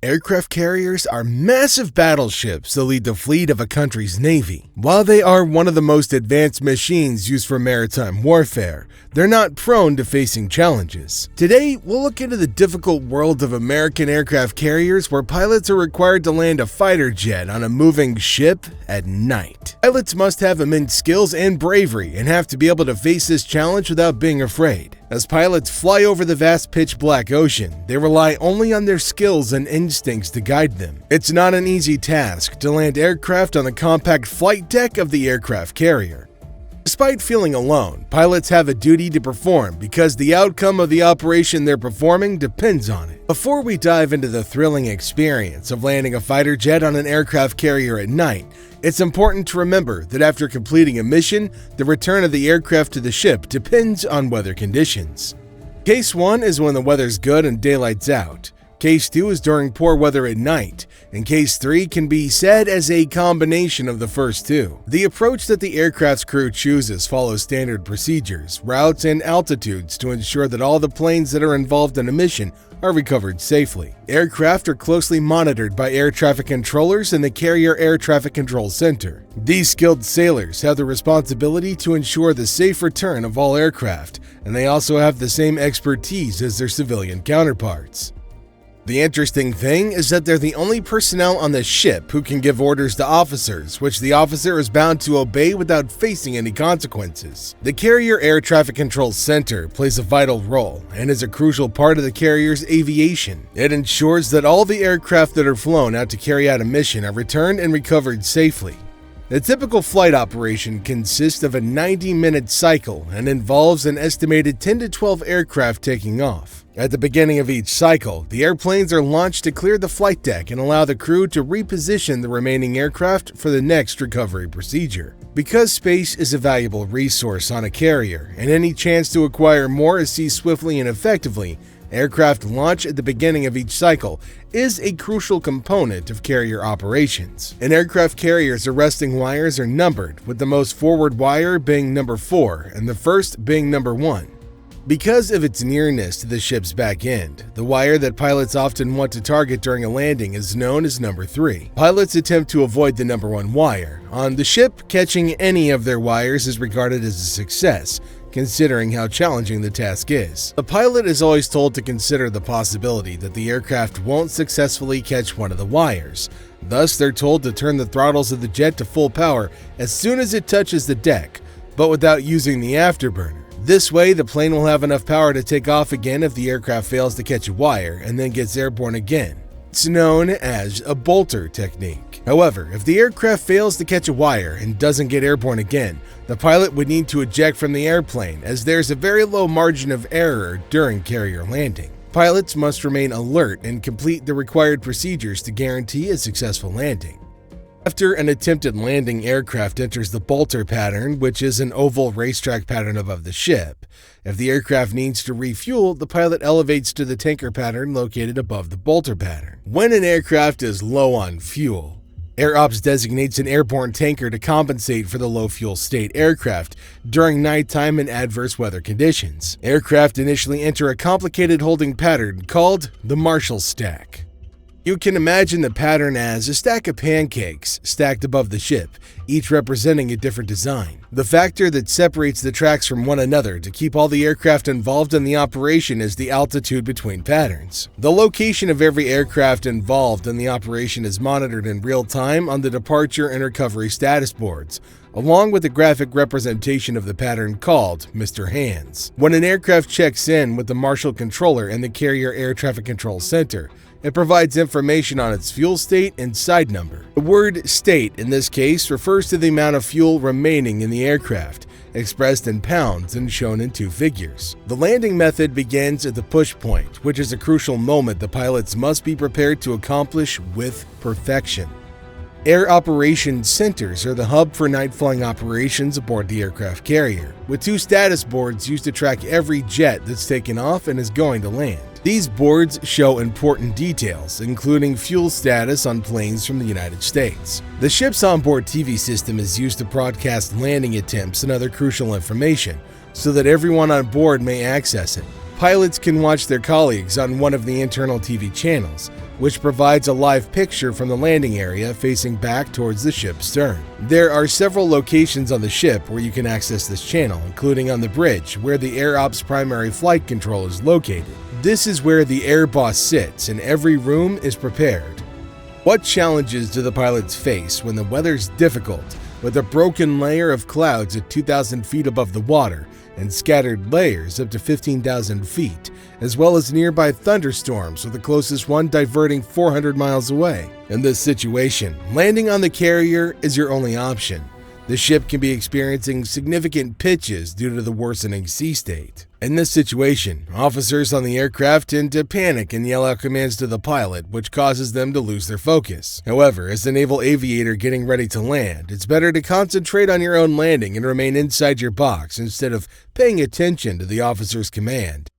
Aircraft carriers are massive battleships that lead the fleet of a country's navy. While they are one of the most advanced machines used for maritime warfare, they're not prone to facing challenges. Today, we'll look into the difficult world of American aircraft carriers where pilots are required to land a fighter jet on a moving ship at night. Pilots must have immense skills and bravery and have to be able to face this challenge without being afraid. As pilots fly over the vast pitch-black ocean, they rely only on their skills and instincts to guide them. It's not an easy task to land aircraft on the compact flight deck of the aircraft carrier. Despite feeling alone, pilots have a duty to perform because the outcome of the operation they're performing depends on it. Before we dive into the thrilling experience of landing a fighter jet on an aircraft carrier at night, it's important to remember that after completing a mission, the return of the aircraft to the ship depends on weather conditions. Case 1 is when the weather's good and daylight's out. Case 2 is during poor weather at night, and Case 3 can be said as a combination of the first two. The approach that the aircraft's crew chooses follows standard procedures, routes, and altitudes to ensure that all the planes that are involved in a mission are recovered safely. Aircraft are closely monitored by air traffic controllers in the Carrier Air Traffic Control Center. These skilled sailors have the responsibility to ensure the safe return of all aircraft, and they also have the same expertise as their civilian counterparts. The interesting thing is that they're the only personnel on the ship who can give orders to officers, which the officer is bound to obey without facing any consequences. The Carrier Air Traffic Control Center plays a vital role and is a crucial part of the carrier's aviation. It ensures that all the aircraft that are flown out to carry out a mission are returned and recovered safely. The typical flight operation consists of a 90-minute cycle and involves an estimated 10 to 12 aircraft taking off. At the beginning of each cycle, the airplanes are launched to clear the flight deck and allow the crew to reposition the remaining aircraft for the next recovery procedure. Because space is a valuable resource on a carrier, and any chance to acquire more is seized swiftly and effectively, aircraft launch at the beginning of each cycle is a crucial component of carrier operations. In aircraft carriers, arresting wires are numbered, with the most forward wire being number 4 and the first being number 1. Because of its nearness to the ship's back end, the wire that pilots often want to target during a landing is known as number 3. Pilots attempt to avoid the number 1 wire. On the ship, catching any of their wires is regarded as a success, considering how challenging the task is. The pilot is always told to consider the possibility that the aircraft won't successfully catch one of the wires. Thus, they're told to turn the throttles of the jet to full power as soon as it touches the deck, but without using the afterburner. This way, the plane will have enough power to take off again if the aircraft fails to catch a wire and then gets airborne again. It's known as a bolter technique. However, if the aircraft fails to catch a wire and doesn't get airborne again, the pilot would need to eject from the airplane as there's a very low margin of error during carrier landing. Pilots must remain alert and complete the required procedures to guarantee a successful landing. After an attempted landing, aircraft enters the bolter pattern, which is an oval racetrack pattern above the ship. If the aircraft needs to refuel, the pilot elevates to the tanker pattern located above the bolter pattern. When an aircraft is low on fuel, Air Ops designates an airborne tanker to compensate for the low fuel state aircraft during nighttime and adverse weather conditions. Aircraft initially enter a complicated holding pattern called the Marshall stack. You can imagine the pattern as a stack of pancakes stacked above the ship, each representing a different design. The factor that separates the tracks from one another to keep all the aircraft involved in the operation is the altitude between patterns. The location of every aircraft involved in the operation is monitored in real time on the departure and recovery status boards, along with a graphic representation of the pattern called Mr. Hands. When an aircraft checks in with the Marshall controller in the Carrier Air Traffic Control Center, it provides information on its fuel state and side number. The word state in this case refers to the amount of fuel remaining in the aircraft, expressed in pounds and shown in 2 figures. The landing method begins at the push point, which is a crucial moment the pilots must be prepared to accomplish with perfection. Air Operations Centers are the hub for night flying operations aboard the aircraft carrier, with 2 status boards used to track every jet that's taken off and is going to land. These boards show important details, including fuel status on planes from the United States. The ship's onboard TV system is used to broadcast landing attempts and other crucial information, so that everyone on board may access it. Pilots can watch their colleagues on one of the internal TV channels, which provides a live picture from the landing area facing back towards the ship's stern. There are several locations on the ship where you can access this channel, including on the bridge, where the Air Ops primary flight control is located. This is where the Air Boss sits, and every room is prepared. What challenges do the pilots face when the weather's difficult, with a broken layer of clouds at 2,000 feet above the water and scattered layers up to 15,000 feet, as well as nearby thunderstorms, with the closest one diverting 400 miles away? In this situation, landing on the carrier is your only option. The ship can be experiencing significant pitches due to the worsening sea state. In this situation, officers on the aircraft tend to panic and yell out commands to the pilot, which causes them to lose their focus. However, as a naval aviator getting ready to land, it's better to concentrate on your own landing and remain inside your box instead of paying attention to the officer's command.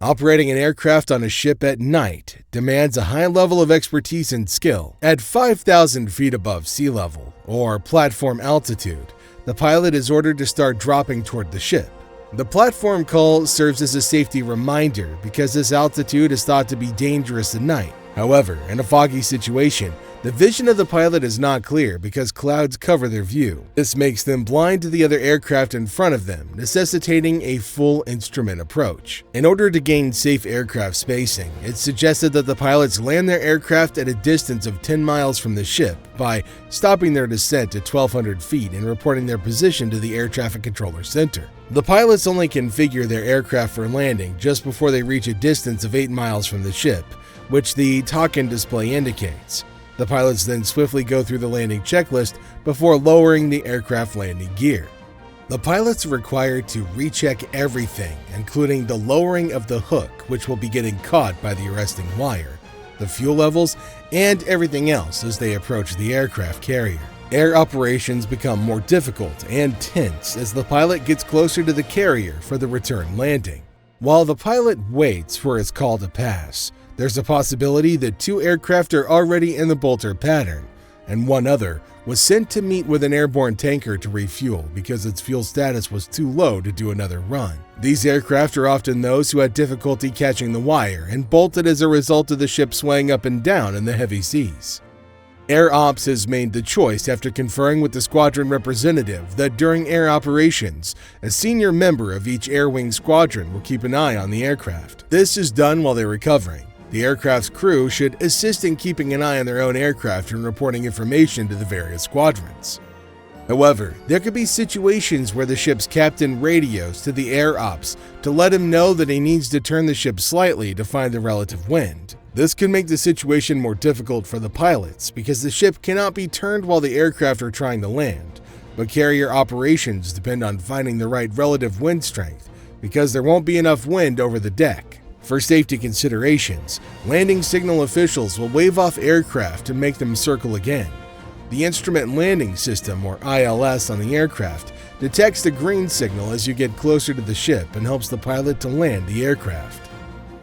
Operating an aircraft on a ship at night demands a high level of expertise and skill. At 5,000 feet above sea level, or platform altitude, the pilot is ordered to start dropping toward the ship. The platform call serves as a safety reminder because this altitude is thought to be dangerous at night. However, in a foggy situation, the vision of the pilot is not clear because clouds cover their view. This makes them blind to the other aircraft in front of them, necessitating a full instrument approach. In order to gain safe aircraft spacing, it's suggested that the pilots land their aircraft at a distance of 10 miles from the ship by stopping their descent at 1,200 feet and reporting their position to the Air Traffic Controller Center. The pilots only configure their aircraft for landing just before they reach a distance of 8 miles from the ship, which the TOCAN display indicates. The pilots then swiftly go through the landing checklist before lowering the aircraft landing gear. The pilots are required to recheck everything, including the lowering of the hook, which will be getting caught by the arresting wire, the fuel levels, and everything else as they approach the aircraft carrier. Air operations become more difficult and tense as the pilot gets closer to the carrier for the return landing. While the pilot waits for his call to pass, there's a possibility that 2 aircraft are already in the bolter pattern, and one other was sent to meet with an airborne tanker to refuel because its fuel status was too low to do another run. These aircraft are often those who had difficulty catching the wire and bolted as a result of the ship swaying up and down in the heavy seas. Air Ops has made the choice after conferring with the squadron representative that during air operations, a senior member of each air wing squadron will keep an eye on the aircraft. This is done while they're recovering. The aircraft's crew should assist in keeping an eye on their own aircraft and reporting information to the various squadrons. However, there could be situations where the ship's captain radios to the Air Ops to let him know that he needs to turn the ship slightly to find the relative wind. This could make the situation more difficult for the pilots because the ship cannot be turned while the aircraft are trying to land, but carrier operations depend on finding the right relative wind strength because there won't be enough wind over the deck. For safety considerations, landing signal officials will wave off aircraft to make them circle again. The Instrument Landing System, or ILS, on the aircraft detects the green signal as you get closer to the ship and helps the pilot to land the aircraft.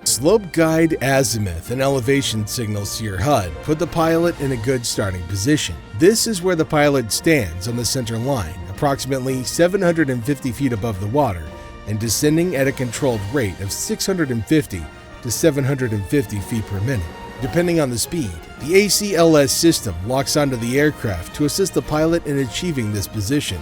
Slope guide, azimuth, and elevation signals to your HUD put the pilot in a good starting position. This is where the pilot stands on the center line, approximately 750 feet above the water, and descending at a controlled rate of 650 to 750 feet per minute. Depending on the speed, the ACLS system locks onto the aircraft to assist the pilot in achieving this position,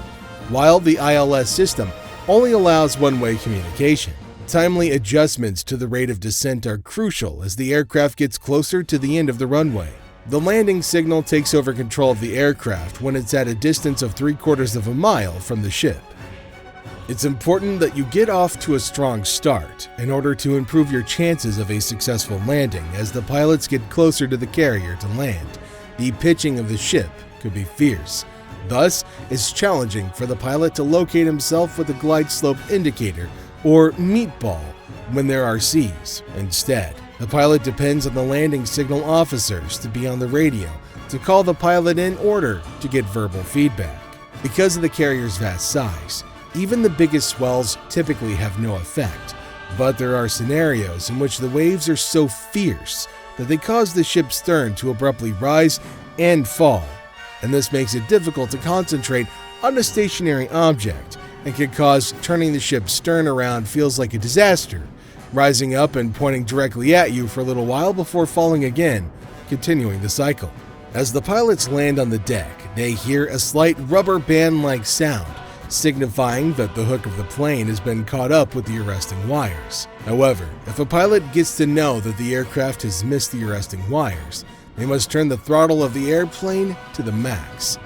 while the ILS system only allows one-way communication. Timely adjustments to the rate of descent are crucial as the aircraft gets closer to the end of the runway. The landing signal takes over control of the aircraft when it's at a distance of 3/4 of a mile from the ship. It's important that you get off to a strong start in order to improve your chances of a successful landing as the pilots get closer to the carrier to land. The pitching of the ship could be fierce. Thus, it's challenging for the pilot to locate himself with a glide slope indicator or meatball when there are seas. Instead, the pilot depends on the landing signal officers to be on the radio to call the pilot in order to get verbal feedback. Because of the carrier's vast size, even the biggest swells typically have no effect, but there are scenarios in which the waves are so fierce that they cause the ship's stern to abruptly rise and fall, and this makes it difficult to concentrate on a stationary object and can cause turning the ship's stern around feels like a disaster, rising up and pointing directly at you for a little while before falling again, continuing the cycle. As the pilots land on the deck, they hear a slight rubber band-like sound, signifying that the hook of the plane has been caught up with the arresting wires. However, if a pilot gets to know that the aircraft has missed the arresting wires, they must turn the throttle of the airplane to the max.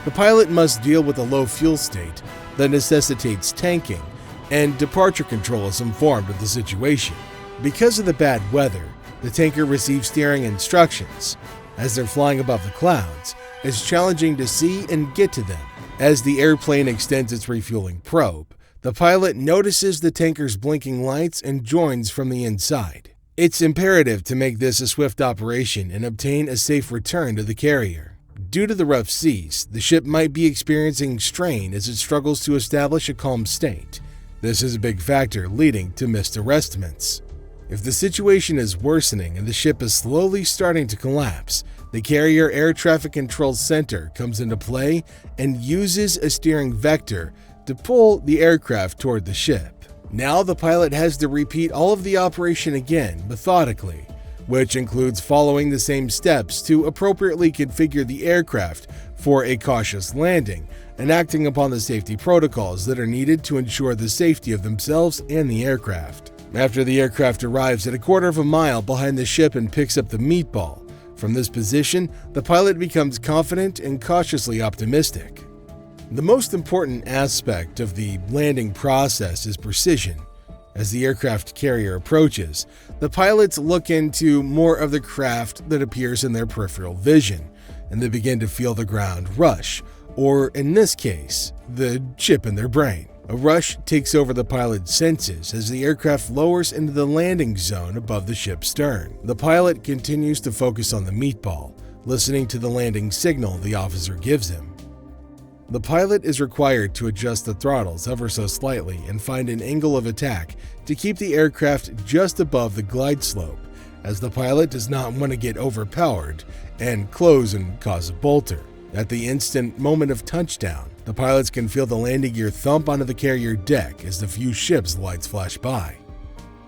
The pilot must deal with a low fuel state that necessitates tanking, and departure control is informed of the situation. Because of the bad weather, the tanker receives steering instructions. As they're flying above the clouds, it's challenging to see and get to them. As the airplane extends its refueling probe, the pilot notices the tanker's blinking lights and joins from the inside. It's imperative to make this a swift operation and obtain a safe return to the carrier. Due to the rough seas, the ship might be experiencing strain as it struggles to establish a calm state. This is a big factor leading to missed arrestments. If the situation is worsening and the ship is slowly starting to collapse, the Carrier Air Traffic Control Center comes into play and uses a steering vector to pull the aircraft toward the ship. Now the pilot has to repeat all of the operation again methodically, which includes following the same steps to appropriately configure the aircraft for a cautious landing and acting upon the safety protocols that are needed to ensure the safety of themselves and the aircraft. After the aircraft arrives at a quarter of a mile behind the ship and picks up the meatball, from this position, the pilot becomes confident and cautiously optimistic. The most important aspect of the landing process is precision. As the aircraft carrier approaches, the pilots look into more of the craft that appears in their peripheral vision, and they begin to feel the ground rush, or in this case, the chip in their brain. A rush takes over the pilot's senses as the aircraft lowers into the landing zone above the ship's stern. The pilot continues to focus on the meatball, listening to the landing signal the officer gives him. The pilot is required to adjust the throttles ever so slightly and find an angle of attack to keep the aircraft just above the glide slope, as the pilot does not want to get overpowered and close and cause a bolter. At the instant moment of touchdown, the pilots can feel the landing gear thump onto the carrier deck as the few ship's lights flash by.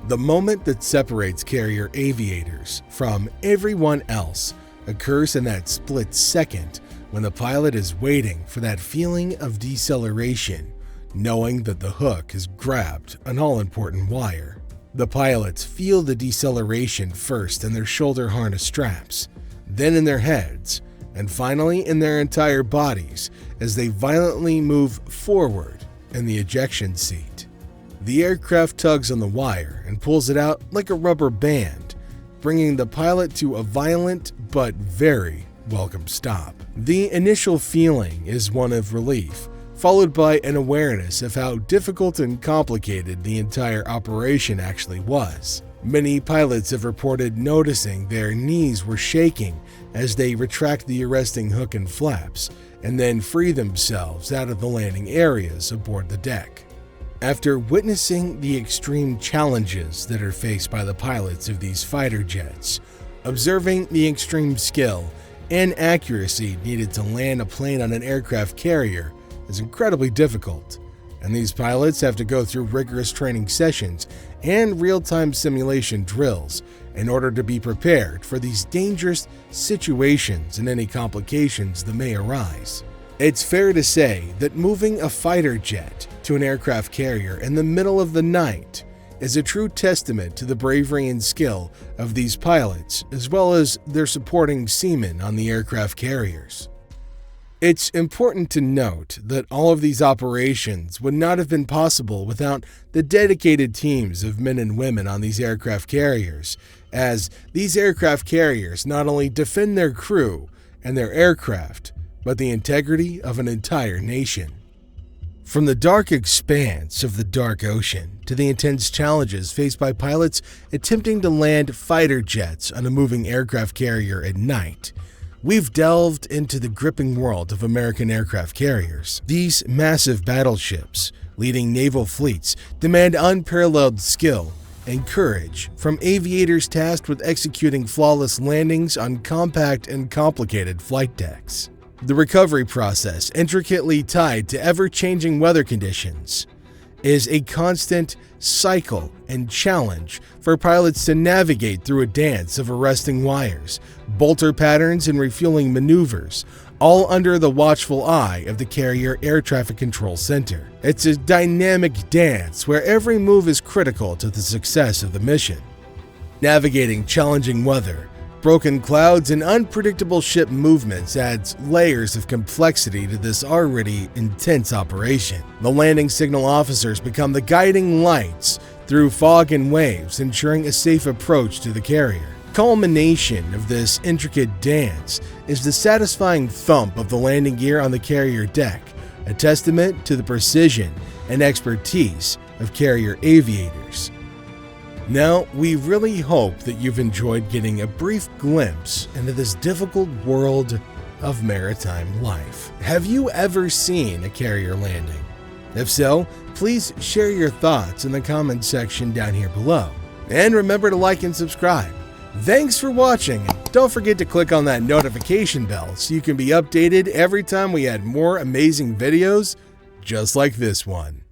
The moment that separates carrier aviators from everyone else occurs in that split second when the pilot is waiting for that feeling of deceleration, knowing that the hook has grabbed an all-important wire. The pilots feel the deceleration first in their shoulder harness straps, then in their heads, and finally in their entire bodies as they violently move forward in the ejection seat. The aircraft tugs on the wire and pulls it out like a rubber band, bringing the pilot to a violent but very welcome stop. The initial feeling is one of relief, followed by an awareness of how difficult and complicated the entire operation actually was. Many pilots have reported noticing their knees were shaking as they retract the arresting hook and flaps, and then free themselves out of the landing areas aboard the deck. After witnessing the extreme challenges that are faced by the pilots of these fighter jets, observing the extreme skill and accuracy needed to land a plane on an aircraft carrier is incredibly difficult, and these pilots have to go through rigorous training sessions and real-time simulation drills in order to be prepared for these dangerous situations and any complications that may arise. It's fair to say that moving a fighter jet to an aircraft carrier in the middle of the night is a true testament to the bravery and skill of these pilots, as well as their supporting seamen on the aircraft carriers. It's important to note that all of these operations would not have been possible without the dedicated teams of men and women on these aircraft carriers, as these aircraft carriers not only defend their crew and their aircraft, but the integrity of an entire nation. From the dark expanse of the dark ocean to the intense challenges faced by pilots attempting to land fighter jets on a moving aircraft carrier at night, we've delved into the gripping world of American aircraft carriers. These massive battleships, leading naval fleets, demand unparalleled skill and courage from aviators tasked with executing flawless landings on compact and complicated flight decks. The recovery process, intricately tied to ever-changing weather conditions, is a constant cycle and challenge for pilots to navigate through a dance of arresting wires, bolter patterns, and refueling maneuvers, all under the watchful eye of the carrier air traffic control center. It's a dynamic dance where every move is critical to the success of the mission. Navigating challenging weather, broken clouds, and unpredictable ship movements adds layers of complexity to this already intense operation. The landing signal officers become the guiding lights through fog and waves, ensuring a safe approach to the carrier. Culmination of this intricate dance is the satisfying thump of the landing gear on the carrier deck, a testament to the precision and expertise of carrier aviators. Now, we really hope that you've enjoyed getting a brief glimpse into this difficult world of maritime life. Have you ever seen a carrier landing? If so, please share your thoughts in the comments section down here below. And remember to like and subscribe. Thanks for watching, and don't forget to click on that notification bell so you can be updated every time we add more amazing videos just like this one.